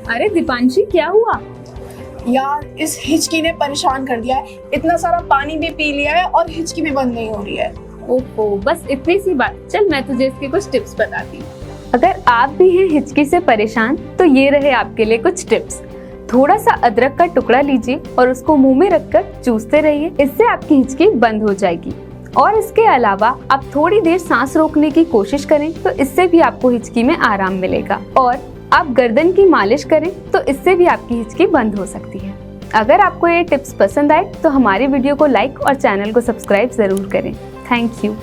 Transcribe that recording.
अरे दीपांशी, क्या हुआ? यार इस हिचकी ने परेशान कर दिया है। इतना सारा पानी भी पी लिया है और हिचकी भी बंद नहीं हो रही है। ओहो, बस इतनी सी बात। चल मैं तुझे इसके कुछ टिप्स बताती हूँ। अगर आप भी हैं हिचकी से परेशान तो ये रहे आपके लिए कुछ टिप्स। थोड़ा सा अदरक का टुकड़ा लीजिए और उसको मुंह में रखकर चूसते रहिए। इससे आपकी हिचकी बंद हो जाएगी। और इसके अलावा आप थोड़ी देर सांस रोकने की कोशिश करें तो इससे भी आपको हिचकी में आराम मिलेगा। और आप गर्दन की मालिश करें तो इससे भी आपकी हिचकी बंद हो सकती है। अगर आपको ये टिप्स पसंद आए तो हमारी वीडियो को लाइक और चैनल को सब्सक्राइब जरूर करें। Thank you.